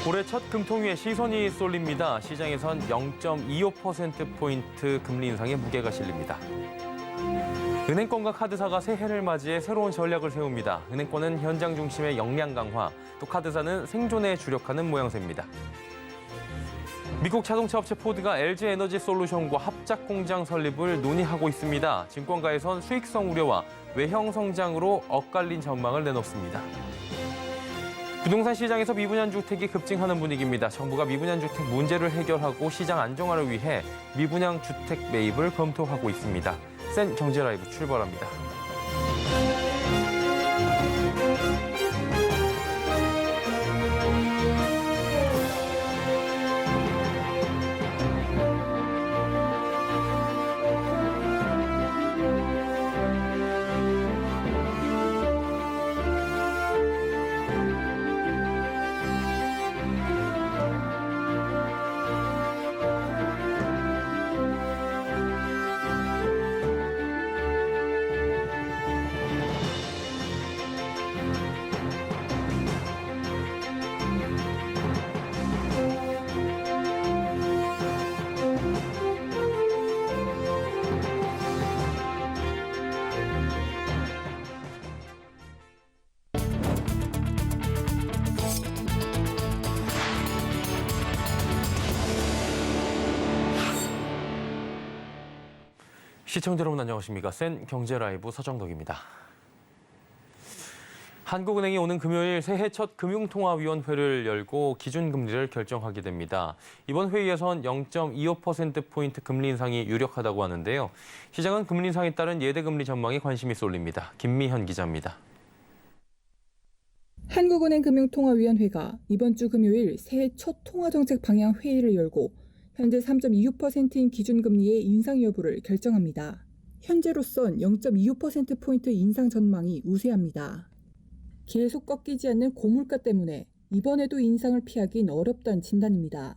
올해 첫 금통위에 시선이 쏠립니다. 시장에선 0.25%포인트 금리 인상의 무게가 실립니다. 은행권과 카드사가 새해를 맞이해 새로운 전략을 세웁니다. 은행권은 현장 중심의 역량 강화, 또 카드사는 생존에 주력하는 모양새입니다. 미국 자동차 업체 포드가 LG 에너지 솔루션과 합작 공장 설립을 논의하고 있습니다. 증권가에선 수익성 우려와 외형 성장으로 엇갈린 전망을 내놓습니다. 부동산 시장에서 미분양 주택이 급증하는 분위기입니다. 정부가 미분양 주택 문제를 해결하고 시장 안정화를 위해 미분양 주택 매입을 검토하고 있습니다. 센 경제라이브 출발합니다. 시청자 여러분 안녕하십니까? 센 경제라이브 서정덕입니다. 한국은행이 오는 금요일 새해 첫 금융통화위원회를 열고 기준금리를 결정하게 됩니다. 이번 회의에선 0.25%포인트 금리 인상이 유력하다고 하는데요. 시장은 금리 인상에 따른 예대금리 전망에 관심이 쏠립니다. 김미현 기자입니다. 한국은행 금융통화위원회가 이번 주 금요일 새해 첫 통화정책 방향 회의를 열고 현재 3.26%인 기준금리의 인상 여부를 결정합니다. 현재로선 0.25%포인트 인상 전망이 우세합니다. 계속 꺾이지 않는 고물가 때문에 이번에도 인상을 피하긴 어렵다는 진단입니다.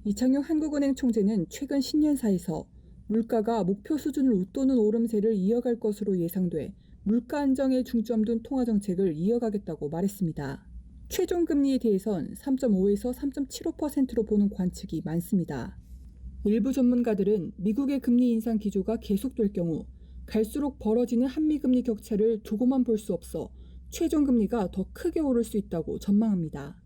이창용 한국은행 총재는 최근 신년사에서 물가가 목표 수준을 웃도는 오름세를 이어갈 것으로 예상돼 물가 안정에 중점 둔 통화정책을 이어가겠다고 말했습니다. 최종 금리에 대해선 3.5에서 3.75%로 보는 관측이 많습니다. 일부 전문가들은 미국의 금리 인상 기조가 계속될 경우 갈수록 벌어지는 한미금리 격차를 두고만 볼 수 없어 최종 금리가 더 크게 오를 수 있다고 전망합니다.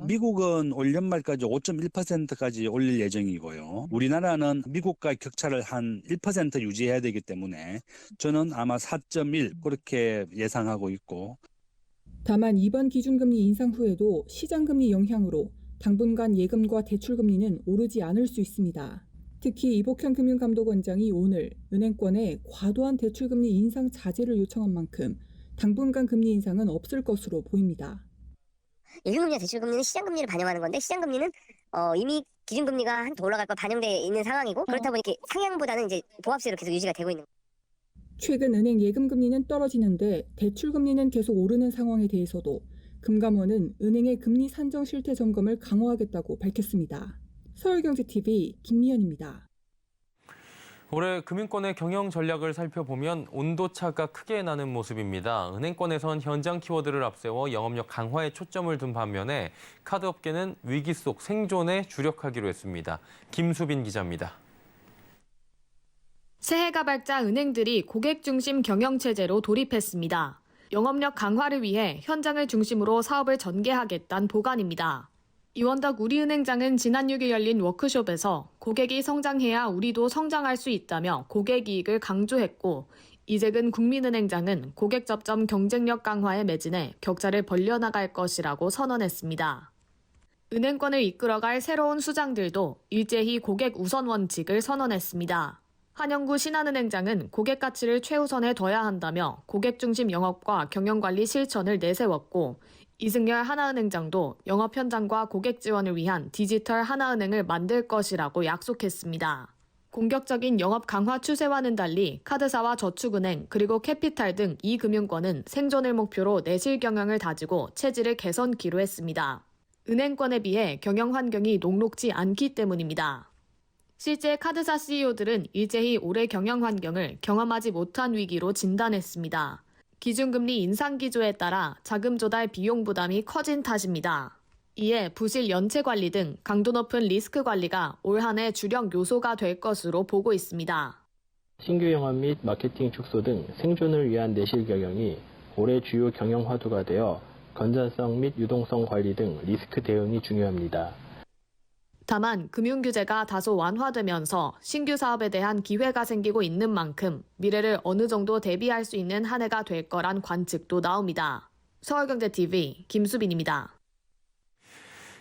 미국은 올 연말까지 5.1%까지 올릴 예정이고요. 우리나라는 미국과 격차를 한 1% 유지해야 되기 때문에 저는 아마 4.1 그렇게 예상하고 있고. 다만 이번 기준금리 인상 후에도 시장금리 영향으로 당분간 예금과 대출금리는 오르지 않을 수 있습니다. 특히 이복현 금융감독원장이 오늘 은행권에 과도한 대출금리 인상 자제를 요청한 만큼 당분간 금리 인상은 없을 것으로 보입니다. 예금금리와 대출금리는 시장금리를 반영하는 건데 시장금리는 이미 기준금리가 한 더 올라갈 거 반영돼 있는 상황이고 그렇다 보니까 상향보다는 이제 보합세로 계속 유지가 되고 있는 거예요. 최근 은행 예금금리는 떨어지는데 대출금리는 계속 오르는 상황에 대해서도 금감원은 은행의 금리 산정 실태 점검을 강화하겠다고 밝혔습니다. 서울경제TV 김미연입니다. 올해 금융권의 경영 전략을 살펴보면 온도차가 크게 나는 모습입니다. 은행권에선 현장 키워드를 앞세워 영업력 강화에 초점을 둔 반면에 카드업계는 위기 속 생존에 주력하기로 했습니다. 김수빈 기자입니다. 새해가 밝자 은행들이 고객 중심 경영 체제로 돌입했습니다. 영업력 강화를 위해 현장을 중심으로 사업을 전개하겠다는 보관입니다. 이원덕 우리은행장은 지난 6일 열린 워크숍에서 고객이 성장해야 우리도 성장할 수 있다며 고객 이익을 강조했고, 이재근 국민은행장은 고객 접점 경쟁력 강화에 매진해 격차를 벌려나갈 것이라고 선언했습니다. 은행권을 이끌어갈 새로운 수장들도 일제히 고객 우선 원칙을 선언했습니다. 한영구 신한은행장은 고객 가치를 최우선에 둬야 한다며 고객 중심 영업과 경영관리 실천을 내세웠고, 이승열 하나은행장도 영업 현장과 고객 지원을 위한 디지털 하나은행을 만들 것이라고 약속했습니다. 공격적인 영업 강화 추세와는 달리 카드사와 저축은행 그리고 캐피탈 등 이 금융권은 생존을 목표로 내실 경영을 다지고 체질을 개선키로 했습니다. 은행권에 비해 경영 환경이 녹록지 않기 때문입니다. 실제 카드사 CEO들은 일제히 올해 경영 환경을 경험하지 못한 위기로 진단했습니다. 기준금리 인상 기조에 따라 자금 조달 비용 부담이 커진 탓입니다. 이에 부실 연체 관리 등 강도 높은 리스크 관리가 올 한 해 주력 요소가 될 것으로 보고 있습니다. 신규 영업 및 마케팅 축소 등 생존을 위한 내실 경영이 올해 주요 경영 화두가 되어 건전성 및 유동성 관리 등 리스크 대응이 중요합니다. 다만 금융규제가 다소 완화되면서 신규 사업에 대한 기회가 생기고 있는 만큼 미래를 어느 정도 대비할 수 있는 한 해가 될 거란 관측도 나옵니다. 서울경제TV 김수빈입니다.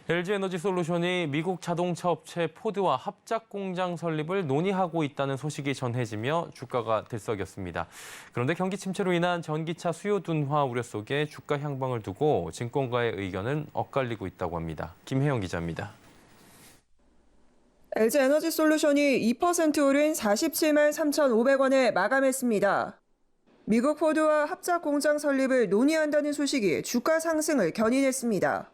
LG에너지솔루션이 미국 자동차 업체 포드와 합작 공장 설립을 논의하고 있다는 소식이 전해지며 주가가 들썩였습니다. 그런데 경기 침체로 인한 전기차 수요 둔화 우려 속에 주가 향방을 두고 증권가의 의견은 엇갈리고 있다고 합니다. 김혜영 기자입니다. LG에너지솔루션이 2% 오른 47만 3,500원에 마감했습니다. 미국 포드와 합작 공장 설립을 논의한다는 소식이 주가 상승을 견인했습니다.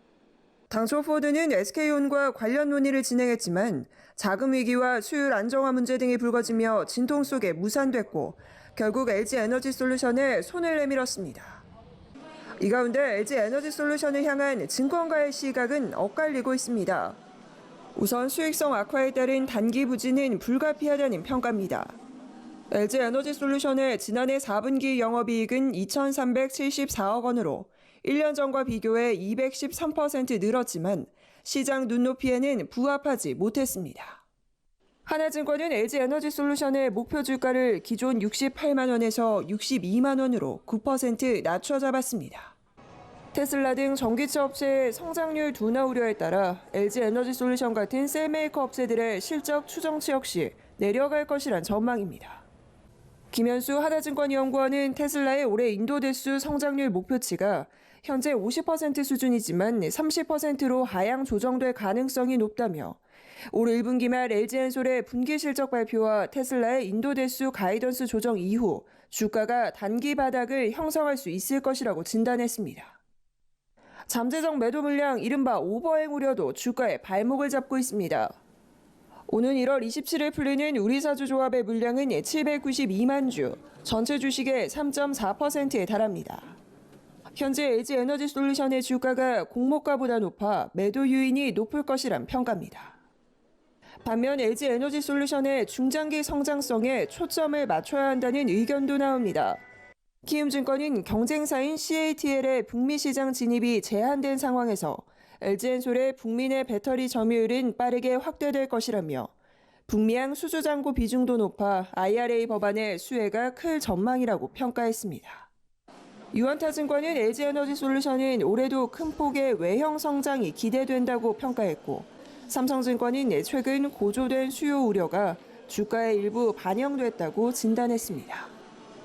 당초 포드는 SK온과 관련 논의를 진행했지만 자금 위기와 수율 안정화 문제 등이 불거지며 진통 속에 무산됐고 결국 LG에너지솔루션에 손을 내밀었습니다. 이 가운데 LG에너지솔루션을 향한 증권가의 시각은 엇갈리고 있습니다. 우선 수익성 악화에 따른 단기 부진은 불가피하다는 평가입니다. LG에너지솔루션의 지난해 4분기 영업이익은 2,374억 원으로 1년 전과 비교해 213% 늘었지만 시장 눈높이에는 부합하지 못했습니다. 하나증권은 LG에너지솔루션의 목표 주가를 기존 68만 원에서 62만 원으로 9% 낮춰 잡았습니다. 테슬라 등 전기차 업체의 성장률 둔화 우려에 따라 LG에너지솔루션 같은 셀메이커 업체들의 실적 추정치 역시 내려갈 것이란 전망입니다. 김현수 하나증권연구원은 테슬라의 올해 인도 대수 성장률 목표치가 현재 50% 수준이지만 30%로 하향 조정될 가능성이 높다며 올 1분기 말 LG엔솔의 분기 실적 발표와 테슬라의 인도 대수 가이던스 조정 이후 주가가 단기 바닥을 형성할 수 있을 것이라고 진단했습니다. 잠재적 매도 물량 이른바 오버행 우려도 주가에 발목을 잡고 있습니다. 오는 1월 27일 풀리는 우리사주조합의 물량은 792만 주, 전체 주식의 3.4%에 달합니다. 현재 LG에너지솔루션의 주가가 공모가보다 높아 매도 유인이 높을 것이란 평가입니다. 반면 LG에너지솔루션의 중장기 성장성에 초점을 맞춰야 한다는 의견도 나옵니다. 키움증권은 경쟁사인 CATL의 북미 시장 진입이 제한된 상황에서 LG엔솔의 북미 내 배터리 점유율은 빠르게 확대될 것이라며 북미향 수주잔고 비중도 높아 IRA 법안의 수혜가 클 전망이라고 평가했습니다. 유한타증권은 LG에너지솔루션은 올해도 큰 폭의 외형 성장이 기대된다고 평가했고 삼성증권은 최근 고조된 수요 우려가 주가에 일부 반영됐다고 진단했습니다.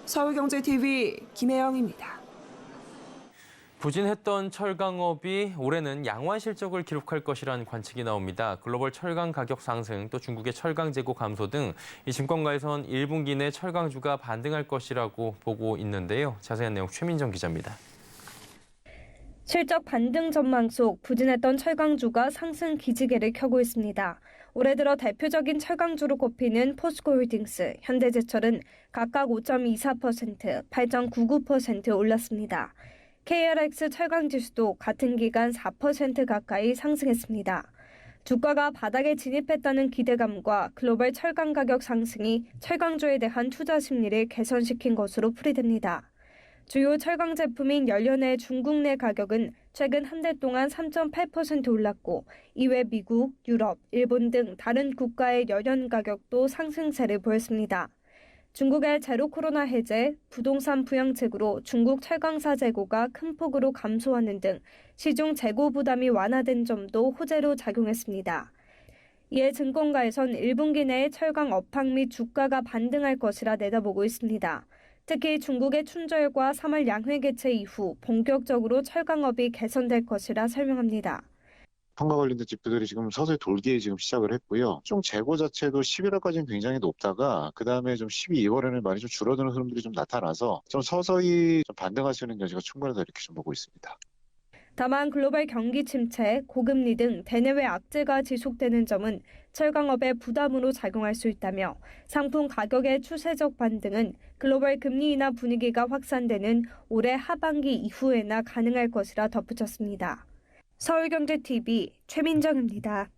서울경제TV 김혜영입니다. 부진했던 철강업이 올해는 양호한 실적을 기록할 것이라는 관측이 나옵니다. 글로벌 철강 가격 상승, 또 중국의 철강 재고 감소 등 이 증권가에선 1분기 내 철강주가 반등할 것이라고 보고 있는데요. 자세한 내용 최민정 기자입니다. 실적 반등 전망 속 부진했던 철강주가 상승 기지개를 켜고 있습니다. 올해 들어 대표적인 철강주로 꼽히는 포스코홀딩스, 현대제철은 각각 5.24%, 8.99% 올랐습니다. KRX 철강지수도 같은 기간 4% 가까이 상승했습니다. 주가가 바닥에 진입했다는 기대감과 글로벌 철강 가격 상승이 철강주에 대한 투자 심리를 개선시킨 것으로 풀이됩니다. 주요 철강 제품인 연료내 중국 내 가격은 최근 한 달 동안 3.8% 올랐고 이외 미국, 유럽, 일본 등 다른 국가의 연료 가격도 상승세를 보였습니다. 중국의 제로 코로나 해제, 부동산 부양책으로 중국 철강사 재고가 큰 폭으로 감소하는 등 시중 재고 부담이 완화된 점도 호재로 작용했습니다. 이에 증권가에선 1분기 내에 철강 업황 및 주가가 반등할 것이라 내다보고 있습니다. 특히 중국의 춘절과 3월 양회 개최 이후 본격적으로 철강업이 개선될 것이라 설명합니다. 판과 관련된 지표들이 지금 서서히 돌기 지금 시작을 했고요. 총 재고 자체도 11월까지는 굉장히 높다가 그다음에 좀 12월에는 많이 좀 줄어드는 흐름들이 좀 나타나서 좀 서서히 좀 반등할 수 있는 여지가 충분하다 이렇게 좀 보고 있습니다. 다만 글로벌 경기 침체, 고금리 등 대내외 악재가 지속되는 점은 철강업에 부담으로 작용할 수 있다며 상품 가격의 추세적 반등은 글로벌 금리 인하 분위기가 확산되는 올해 하반기 이후에나 가능할 것이라 덧붙였습니다. 서울경제TV 최민정입니다.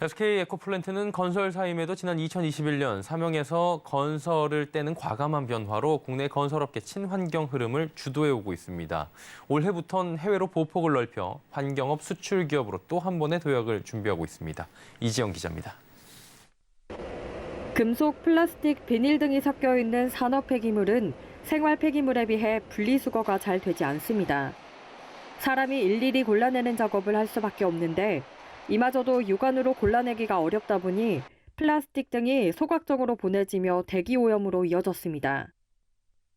SK 에코플랜트는 건설사임에도 지난 2021년 사명에서 건설을 떼는 과감한 변화로 국내 건설업계 친환경 흐름을 주도해오고 있습니다. 올해부터는 해외로 보폭을 넓혀 환경업 수출 기업으로 또 한 번의 도약을 준비하고 있습니다. 이지영 기자입니다. 금속, 플라스틱, 비닐 등이 섞여 있는 산업 폐기물은 생활 폐기물에 비해 분리수거가 잘 되지 않습니다. 사람이 일일이 골라내는 작업을 할 수밖에 없는데 이마저도 육안으로 골라내기가 어렵다 보니 플라스틱 등이 소각정으로 보내지며 대기 오염으로 이어졌습니다.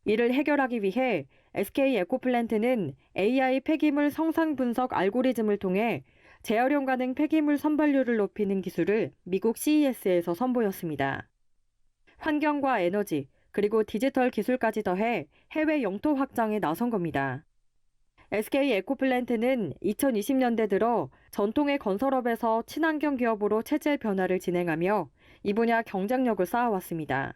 이를 해결하기 위해 SK 에코플랜트는 AI 폐기물 성상 분석 알고리즘을 통해 재활용 가능 폐기물 선발률을 높이는 기술을 미국 CES에서 선보였습니다. 환경과 에너지, 그리고 디지털 기술까지 더해 해외 영토 확장에 나선 겁니다. SK 에코플랜트는 2020년대 들어 전통의 건설업에서 친환경 기업으로 체질 변화를 진행하며 이 분야 경쟁력을 쌓아왔습니다.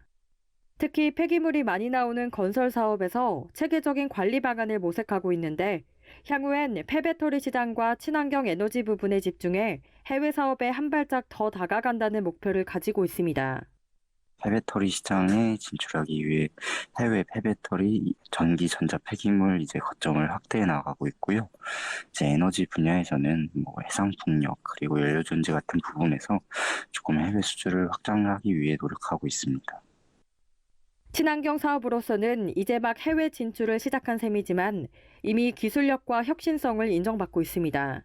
특히 폐기물이 많이 나오는 건설 사업에서 체계적인 관리 방안을 모색하고 있는데 향후엔 폐배터리 시장과 친환경 에너지 부분에 집중해 해외 사업에 한 발짝 더 다가간다는 목표를 가지고 있습니다. 폐배터리 시장에 진출하기 위해 해외 폐배터리, 전기, 전자 폐기물 거점을 확대해 나가고 있고요. 에너지 분야에서는 해상풍력 그리고 연료전지 같은 부분에서 조금 해외 수주를 확장하기 위해 노력하고 있습니다. 친환경 사업으로서는 이제 막 해외 진출을 시작한 셈이지만 이미 기술력과 혁신성을 인정받고 있습니다.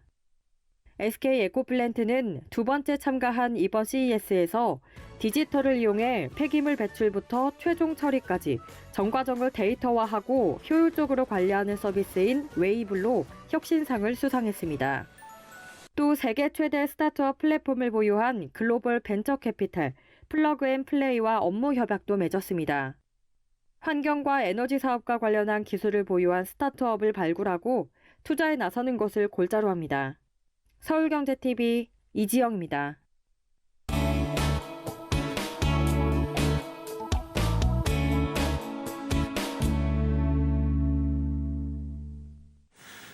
SK 에코플랜트는 두 번째 참가한 이번 CES에서 디지털을 이용해 폐기물 배출부터 최종 처리까지 전 과정을 데이터화하고 효율적으로 관리하는 서비스인 웨이블로 혁신상을 수상했습니다. 또 세계 최대 스타트업 플랫폼을 보유한 글로벌 벤처 캐피탈 플러그앤플레이와 업무 협약도 맺었습니다. 환경과 에너지 사업과 관련한 기술을 보유한 스타트업을 발굴하고 투자에 나서는 것을 골자로 합니다. 서울경제TV 이지영입니다.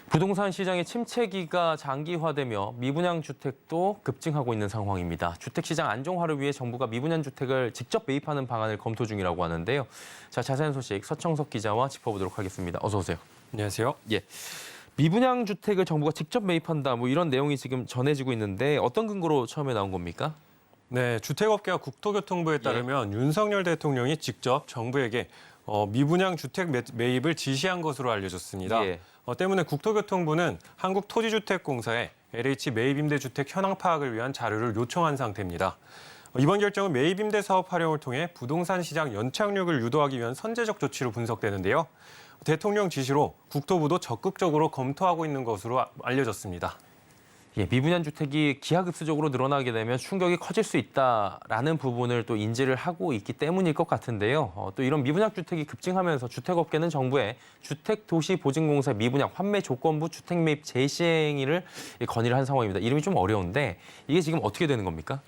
부동산 시장의 침체기가 장기화되며 미분양 주택도 급증하고 있는 상황입니다. 주택시장 안정화를 위해 정부가 미분양 주택을 직접 매입하는 방안을 검토 중이라고 하는데요. 자, 자세한 소식 서청석 기자와 짚어보도록 하겠습니다. 어서 오세요. 안녕하세요. 예. 미분양 주택을 정부가 직접 매입한다, 이런 내용이 지금 전해지고 있는데 어떤 근거로 처음에 나온 겁니까? 네, 주택업계와 국토교통부에 따르면 윤석열 대통령이 직접 정부에게 미분양 주택 매입을 지시한 것으로 알려졌습니다. 예. 때문에 국토교통부는 한국토지주택공사에 LH 매입임대주택 현황 파악을 위한 자료를 요청한 상태입니다. 이번 결정은 매입임대 사업 활용을 통해 부동산 시장 연착륙을 유도하기 위한 선제적 조치로 분석되는데요. 대통령 지시로 국토부도 적극적으로 검토하고 있는 것으로 알려졌습니다. 예, 미분양 주택이 기하급수적으로 늘어나게 되면 충격이 커질 수 있다라는 부분을 또 인지를 하고 있기 때문일 것 같은데요. 또 이런 미분양 주택이 급증하면서 주택업계는 정부의 주택도시보증공사 미분양 환매 조건부 주택 매입 재시행을 건의를 한 상황입니다. 이름이 좀 어려운데 이게 지금 어떻게 되는 겁니까?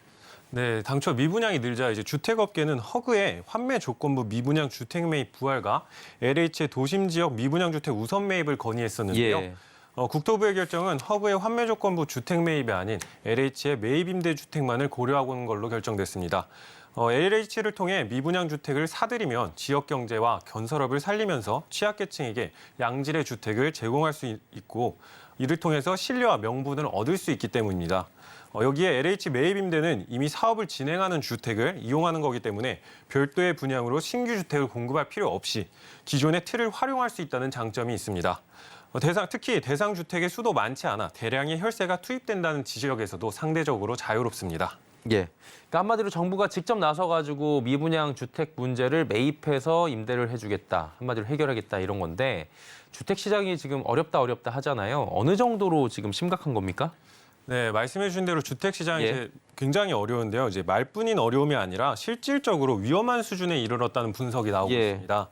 네, 당초 미분양이 늘자 주택업계는 허그에 환매 조건부 미분양 주택 매입 부활과 LH의 도심 지역 미분양 주택 우선 매입을 건의했었는데요. 예. 국토부의 결정은 허브의 환매 조건부 주택 매입이 아닌 LH의 매입 임대 주택만을 고려하는 걸로 결정됐습니다. LH를 통해 미분양 주택을 사들이면 지역 경제와 건설업을 살리면서 취약계층에게 양질의 주택을 제공할 수 있고 이를 통해서 신뢰와 명분을 얻을 수 있기 때문입니다. 여기에 LH 매입 임대는 이미 사업을 진행하는 주택을 이용하는 거기 때문에 별도의 분양으로 신규 주택을 공급할 필요 없이 기존의 틀을 활용할 수 있다는 장점이 있습니다. 특히 대상 주택의 수도 많지 않아 대량의 혈세가 투입된다는 지적에서도 상대적으로 자유롭습니다. 예. 그러니까 한마디로 정부가 직접 나서가지고 미분양 주택 문제를 매입해서 임대를 해주겠다, 한마디로 해결하겠다 이런 건데 주택 시장이 지금 어렵다 하잖아요. 어느 정도로 지금 심각한 겁니까? 네, 말씀해 주신 대로 주택 시장이 굉장히 어려운데요. 말뿐인 어려움이 아니라 실질적으로 위험한 수준에 이르렀다는 분석이 나오고 있습니다.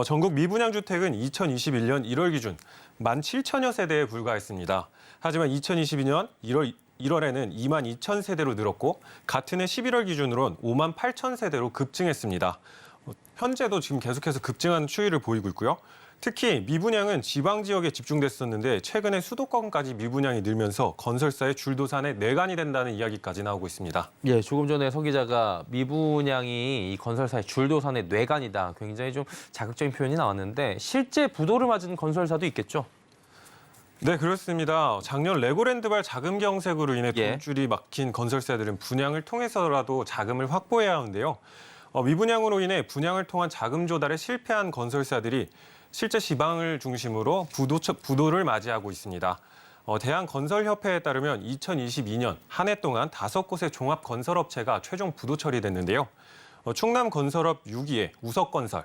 전국 미분양 주택은 2021년 1월 기준 17,000여 세대에 불과했습니다. 하지만 2022년 1월에는 22,000세대로 늘었고 같은 해 11월 기준으로는 58,000세대로 급증했습니다. 현재도 지금 계속해서 급증하는 추이를 보이고 있고요. 특히 미분양은 지방 지역에 집중됐었는데 최근에 수도권까지 미분양이 늘면서 건설사의 줄도산의 뇌관이 된다는 이야기까지 나오고 있습니다. 예, 조금 전에 서 기자가 미분양이 이 건설사의 줄도산의 뇌관이다. 굉장히 좀 자극적인 표현이 나왔는데 실제 부도를 맞은 건설사도 있겠죠? 네, 그렇습니다. 작년 레고랜드발 자금 경색으로 인해 돈줄이 막힌 건설사들은 분양을 통해서라도 자금을 확보해야 하는데요. 미분양으로 인해 분양을 통한 자금 조달에 실패한 건설사들이 실제 지방을 중심으로 부도를 맞이하고 있습니다. 대한건설협회에 따르면 2022년 한 해 동안 5곳의 종합건설업체가 최종 부도 처리됐는데요. 충남건설업 6위의 우석건설,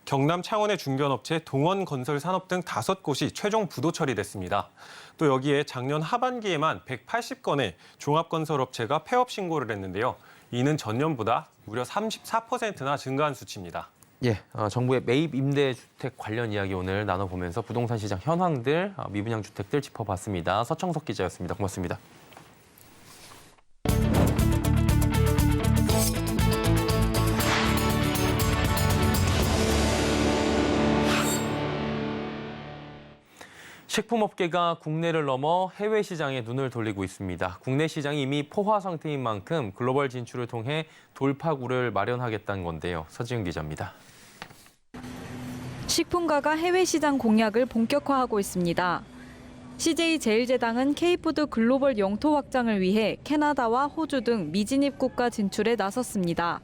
경남 창원의 중견업체 동원건설산업 등 5곳이 최종 부도 처리됐습니다. 또 여기에 작년 하반기에만 180건의 종합건설업체가 폐업 신고를 했는데요. 이는 전년보다 무려 34%나 증가한 수치입니다. 예, 정부의 매입 임대주택 관련 이야기 오늘 나눠보면서 부동산 시장 현황들, 미분양 주택들 짚어봤습니다. 서청석 기자였습니다. 고맙습니다. 식품업계가 국내를 넘어 해외 시장에 눈을 돌리고 있습니다. 국내 시장이 이미 포화 상태인 만큼 글로벌 진출을 통해 돌파구를 마련하겠다는 건데요. 서지은 기자입니다. 식품가가 해외 시장 공략을 본격화하고 있습니다. CJ제일제당은 K푸드 글로벌 영토 확장을 위해 캐나다와 호주 등 미진입 국가 진출에 나섰습니다.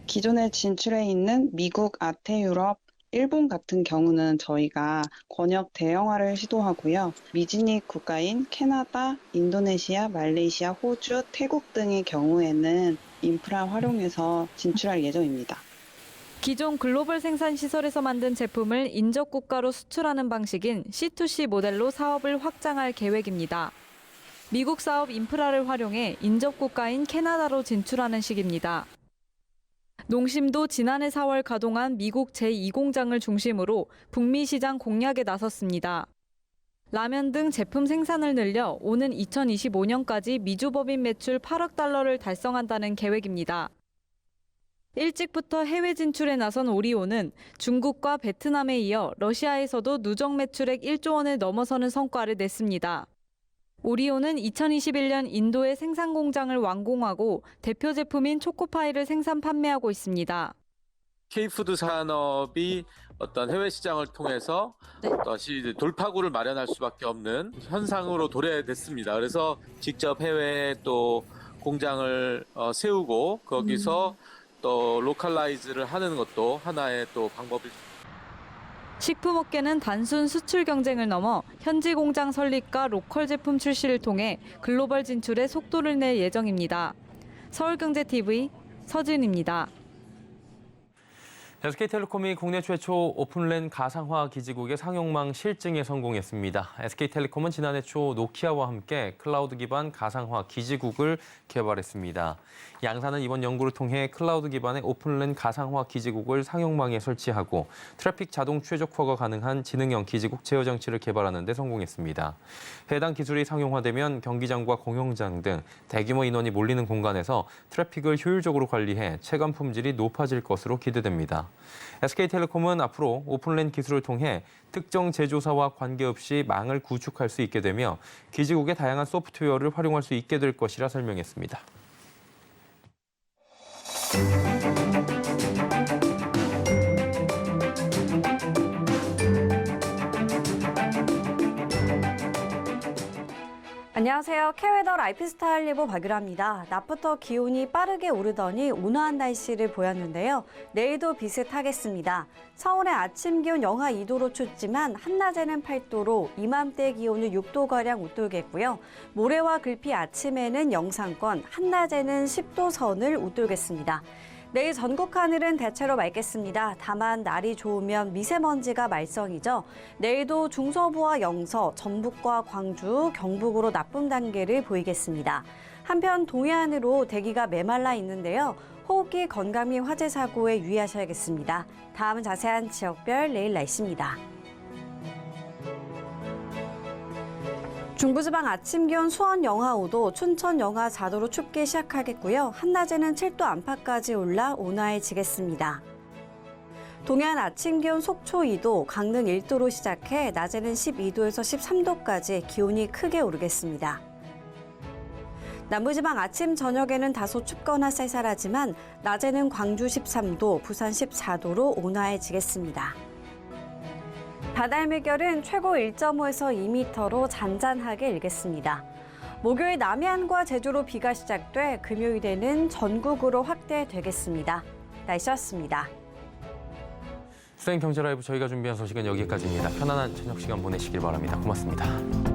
기존에 진출해 있는 미국, 아태유럽, 일본 같은 경우는 저희가 권역 대형화를 시도하고요. 미진입 국가인 캐나다, 인도네시아, 말레이시아, 호주, 태국 등의 경우에는 인프라 활용해서 진출할 예정입니다. 기존 글로벌 생산 시설에서 만든 제품을 인접 국가로 수출하는 방식인 C2C 모델로 사업을 확장할 계획입니다. 미국 사업 인프라를 활용해 인접 국가인 캐나다로 진출하는 식입니다. 농심도 지난해 4월 가동한 미국 제2공장을 중심으로 북미 시장 공략에 나섰습니다. 라면 등 제품 생산을 늘려 오는 2025년까지 미주법인 매출 8억 달러를 달성한다는 계획입니다. 일찍부터 해외 진출에 나선 오리온은 중국과 베트남에 이어 러시아에서도 누적 매출액 1조 원을 넘어서는 성과를 냈습니다. 오리온은 2021년 인도의 생산 공장을 완공하고 대표 제품인 초코파이를 생산 판매하고 있습니다. K푸드 산업이 어떤 해외 시장을 통해서 다시 돌파구를 마련할 수밖에 없는 현상으로 도래됐습니다. 그래서 직접 해외에 또 공장을 세우고 거기서 또 로컬라이즈를 하는 것도 하나의 또 방법입니다. 식품업계는 단순 수출 경쟁을 넘어 현지 공장 설립과 로컬 제품 출시를 통해 글로벌 진출에 속도를 낼 예정입니다. 서울경제TV 서진입니다. SK텔레콤이 국내 최초 오픈랜 가상화 기지국의 상용망 실증에 성공했습니다. SK텔레콤은 지난해 초 노키아와 함께 클라우드 기반 가상화 기지국을 개발했습니다. 양사는 이번 연구를 통해 클라우드 기반의 오픈랜 가상화 기지국을 상용망에 설치하고 트래픽 자동 최적화가 가능한 지능형 기지국 제어 장치를 개발하는 데 성공했습니다. 해당 기술이 상용화되면 경기장과 공연장 등 대규모 인원이 몰리는 공간에서 트래픽을 효율적으로 관리해 체감 품질이 높아질 것으로 기대됩니다. SK텔레콤은 앞으로 오픈랜 기술을 통해 특정 제조사와 관계없이 망을 구축할 수 있게 되며 기지국의 다양한 소프트웨어를 활용할 수 있게 될 것이라 설명했습니다. 안녕하세요. K웨더 라이프스타일 예보 박유라입니다. 낮부터 기온이 빠르게 오르더니 온화한 날씨를 보였는데요. 내일도 비슷하겠습니다. 서울의 아침 기온 영하 2도로 춥지만 한낮에는 8도로 이맘때 기온은 6도가량 웃돌겠고요. 모레와 글피 아침에는 영상권, 한낮에는 10도 선을 웃돌겠습니다. 내일 전국 하늘은 대체로 맑겠습니다. 다만 날이 좋으면 미세먼지가 말썽이죠. 내일도 중서부와 영서, 전북과 광주, 경북으로 나쁨 단계를 보이겠습니다. 한편 동해안으로 대기가 메말라 있는데요. 호흡기 건강 및 화재 사고에 유의하셔야겠습니다. 다음은 자세한 지역별 내일 날씨입니다. 중부지방 아침 기온 수원 영하 5도, 춘천 영하 4도로 춥기 시작하겠고요. 한낮에는 7도 안팎까지 올라 온화해지겠습니다. 동해안 아침 기온 속초 2도, 강릉 1도로 시작해 낮에는 12도에서 13도까지 기온이 크게 오르겠습니다. 남부지방 아침 저녁에는 다소 춥거나 쌀쌀하지만 낮에는 광주 13도, 부산 14도로 온화해지겠습니다. 바다의 물결은 최고 1.5에서 2m로 잔잔하게 일겠습니다. 목요일 남해안과 제주로 비가 시작돼 금요일에는 전국으로 확대되겠습니다. 날씨였습니다. 수행 경제 라이브 저희가 준비한 소식은 여기까지입니다. 편안한 저녁 시간 보내시길 바랍니다. 고맙습니다.